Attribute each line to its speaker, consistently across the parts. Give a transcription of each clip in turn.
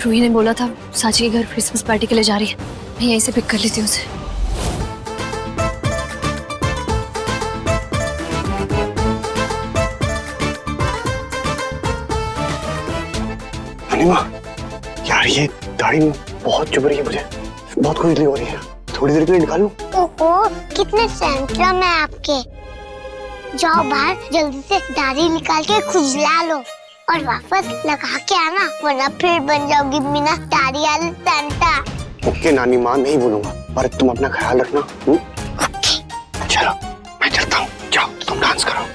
Speaker 1: रूही ने बोला था सांची के घर क्रिसमस पार्टी के लिए जा रही है। मैं यहीं से पिक कर लेती हूँ उसे।
Speaker 2: अनिमा, यार ये दाढ़ी बहुत चुभ रही है मुझे, बहुत खुजली हो रही है। थोड़ी देर के लिए निकालूं?
Speaker 3: ओहो, कितने सेंट्रम है आपके। जाओ बाहर जल्दी से दाढ़ी निकाल के खुजला लो और वापस लगा के आना, वरना फिर बन जाओगी बिना दाढ़ी वाली सेंटा।
Speaker 2: ओके नानी माँ, नहीं बोलूंगा, पर तुम अपना ख्याल रखना।
Speaker 3: ओके।
Speaker 2: चलो मैं चलता हूँ, जाओ तुम डांस करो।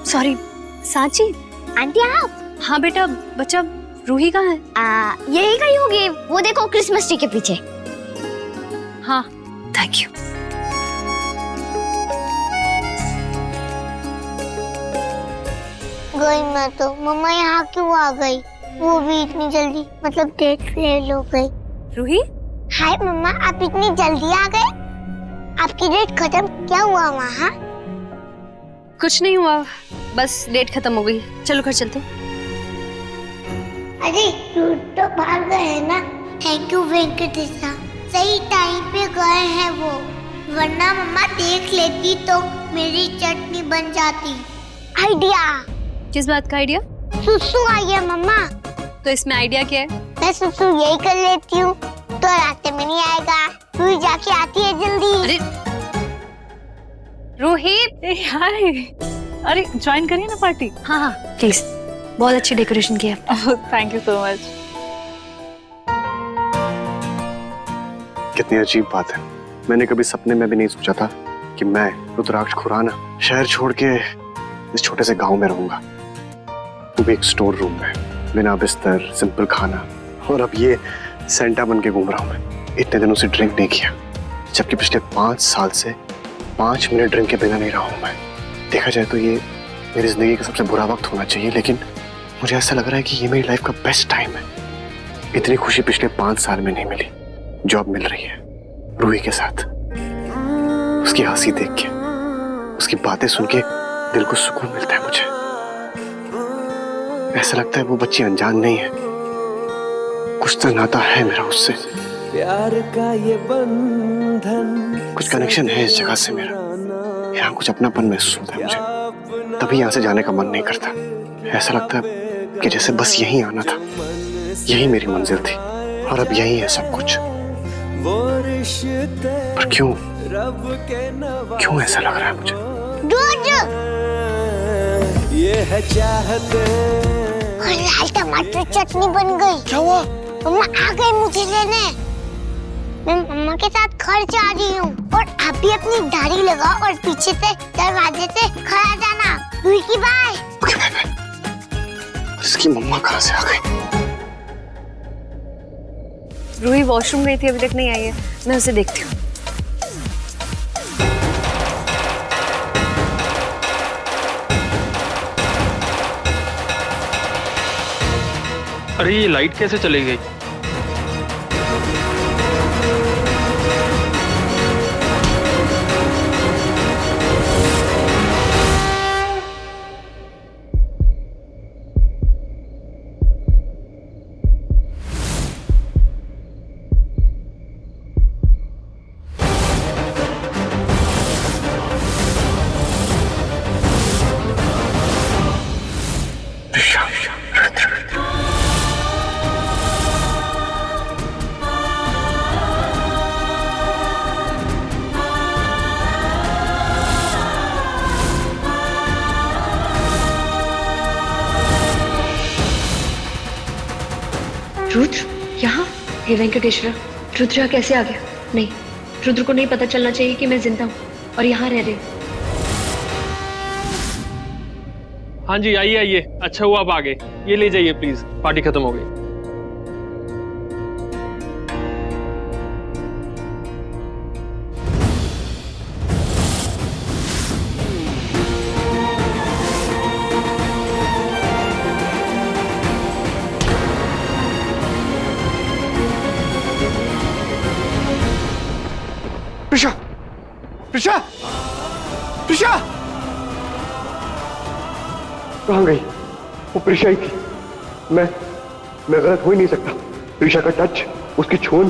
Speaker 1: सॉरी सांची।
Speaker 3: आंटी आप?
Speaker 1: हाँ बेटा, बच्चा रूही कहाँ है?
Speaker 3: यही कहीं होगी, वो देखो क्रिसमस ट्री के पीछे।
Speaker 1: हाँ थैंक यू।
Speaker 3: गई मैं तो। मम्मा यहाँ क्यों आ गई? वो भी इतनी जल्दी, मतलब डेट फेल हो गई।
Speaker 1: रूही?
Speaker 3: हाय मम्मा, आप इतनी जल्दी आ गए? आपकी डेट खत्म क्या हुआ वहाँ?
Speaker 1: कुछ नहीं हुआ, बस डेट खत्म हो गई। चलो घर चलते।
Speaker 3: अरे तो भाग गए हैं ना। थैंक यू वेंकटेशा, सही टाइम पे गए हैं वो, वरना मम्मा देख लेती तो मेरी चटनी बन जाती। आइडिया।
Speaker 1: किस बात का आइडिया?
Speaker 3: सुसु आई है मम्मा।
Speaker 1: तो इसमें आइडिया क्या है?
Speaker 3: मैं सुसु यही कर लेती हूँ तो रास्ते में नहीं आएगा। तू जाके आती है जल्दी।
Speaker 1: अरे रूही,
Speaker 4: हाय, अरे ज्वाइन करिए ना पार्टी।
Speaker 1: हाँ हाँ प्लीज, बहुत अच्छी डेकोरेशन की है।
Speaker 4: Thank you so much.
Speaker 2: कितनी अजीब बात है, मैंने कभी सपने में भी नहीं सोचा था कि मैं रुद्राक्ष खुराना शहर छोड़ के इस छोटे से गांव में रहूंगा, वो भी एक स्टोर रूम में, बिना बिस्तर, सिंपल खाना। और अब ये सेंटा बन के घूम रहा हूँ मैं। इतने दिनों से ड्रिंक नहीं किया, जबकि पिछले 5 साल से 5 मिनट ड्रिंक के बिना नहीं रहा हूँ मैं। देखा जाए तो ये मेरी जिंदगी का सबसे बुरा वक्त होना चाहिए, लेकिन मुझे ऐसा लग रहा है कि ये मेरी लाइफ का बेस्ट टाइम है। इतनी खुशी पिछले 5 साल में नहीं मिली। जॉब मिल रही है रूही के साथ, उसकी हंसी देख के, उसकी बातें सुन के दिल को सुकून मिलता है मुझे। ऐसा लगता है वो बच्ची अनजान नहीं है, कुछ तो नाता है मेरा उससे,
Speaker 5: प्यार का ये बंधन,
Speaker 2: कुछ कनेक्शन है इस जगह से मेरा। यहाँ कुछ अपनापन महसूस होता है मुझे, तभी यहाँ से जाने का मन नहीं करता। ऐसा लगता है कि जैसे बस यहीं आना था, यही मेरी मंजिल थी और अब यही है सब कुछ। पर क्यों ऐसा लग रहा है मुझे?
Speaker 3: दूध।
Speaker 5: ये है चाहते।
Speaker 3: और लाल टमाटर चटनी बन गई।
Speaker 2: क्या हुआ?
Speaker 3: मम्मा आ गई मुझे लेने। मैं मम्मा के साथ घर जा रही हूँ और आप भी अपनी दाढ़ी लगाओ और पीछे से दरवाजे से खड़ा जाना। रूही की बाय।
Speaker 2: Okay bye bye. इसकी मम्मा कहाँ से आ गई?
Speaker 1: रूही वॉशरूम गई थी, अभी तक नहीं आई है, मैं उसे देखती हूँ।
Speaker 6: अरे ये लाइट कैसे चली गई?
Speaker 1: रुद्र यहाँ? हे वेंकटेश्वर, रुद्र यहाँ कैसे आ गया? नहीं, रुद्र को नहीं पता चलना चाहिए कि मैं जिंदा हूँ और यहाँ रह रही हूँ।
Speaker 6: हाँ जी आइए आइए, अच्छा हुआ आप आ गए। ये ले जाइए प्लीज, पार्टी खत्म हो गई।
Speaker 2: प्रिशा, प्रिशा, प्रिशा कहाँ गई? वो प्रिशा ही थी। मैं गलत हो ही नहीं सकता। प्रिशा का टच, उसकी छून,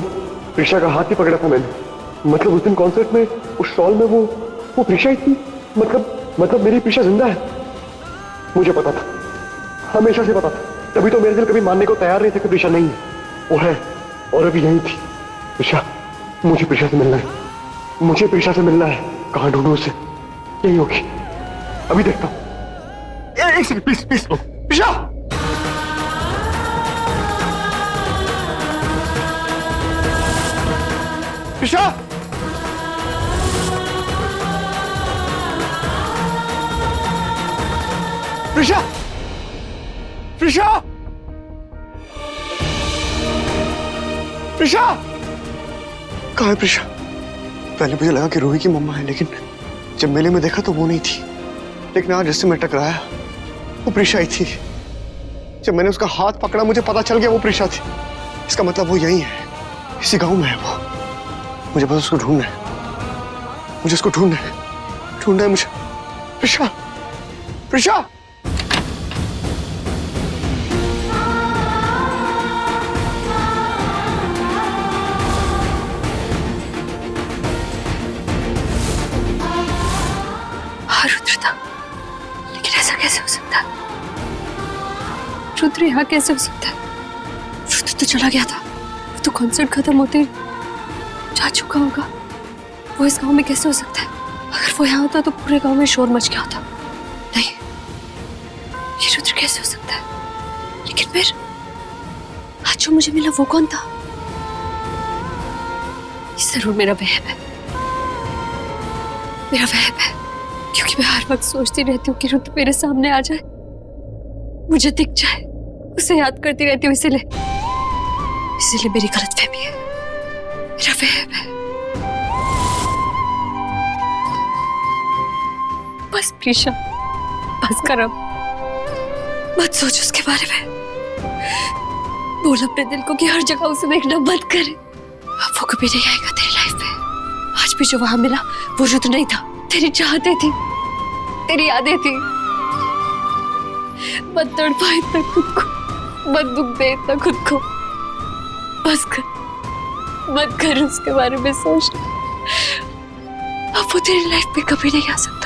Speaker 2: प्रिशा का हाथ ही पकड़ा था मैंने। मतलब उस दिन कॉन्सर्ट में उस शॉल में वो प्रिशा ही थी। मतलब मेरी प्रिशा जिंदा है। मुझे पता था, हमेशा से पता था। तभी तो मेरे दिल कभी मानने को तैयार नहीं था कि प्रिशा नहीं है। वो है और अभी यही थी। प्रिशा, मुझे प्रिशा से मिलना है। मुझे प्रिशा से मिलना है। कहाँ ढूंढूं उसे? यही होगी, अभी देखता हूँ। एक second please please. Prisha, Prisha, Prisha, Prisha, Prisha कहाँ है प्रिशा? पहले मुझे लगा कि रूही की मम्मा है, लेकिन जब मेले में देखा तो वो नहीं थी। लेकिन आज जिससे मैं टकराया वो प्रिशा ही थी। जब मैंने उसका हाथ पकड़ा मुझे पता चल गया वो प्रिशा थी। इसका मतलब वो यही है, इसी गांव में है वो। मुझे बस उसको ढूंढना है। मुझे उसको ढूंढना है मुझे। प्रिशा, प्रिशा,
Speaker 1: रुद्र था, लेकिन ऐसा कैसे हो सकता है? रुद्र यहाँ कैसे हो सकता है? रुद्र तो चला गया था। वो तो कॉन्सर्ट खत्म होते ही जा चुका होगा। वो इस गांव में कैसे हो सकता है? अगर वो यहाँ होता तो पूरे गांव में शोर मच गया होता। नहीं, ये रुद्र कैसे हो सकता है? लेकिन फिर आज जो मुझे मिला वो कौन था? ये जरूर मेरा वहम है। मेरा वहम है, क्योंकि मैं हर वक्त सोचती रहती हूँ कि रुद्र मेरे सामने आ जाए, मुझे दिख जाए, उसे याद करती रहती हूँ। इसीलिए मेरी गलतफहमी है, मेरा वहम है। बस प्रीशा, बस कर अब। मत सोच उसके बारे में। बोल अपने दिल को कि हर जगह उसे देखना बंद करे। अब वो कभी नहीं आएगा तेरी लाइफ में। आज भी जो वहां मिला वो रुद्र नहीं था, तेरी चाहते थी, तेरी यादें थी। मत तड़पा इतना खुद को, मत दुख दे इतना खुद को। बस कर, मत कर उसके बारे में सोच। अब वो तेरी लाइफ में कभी नहीं आ सकता।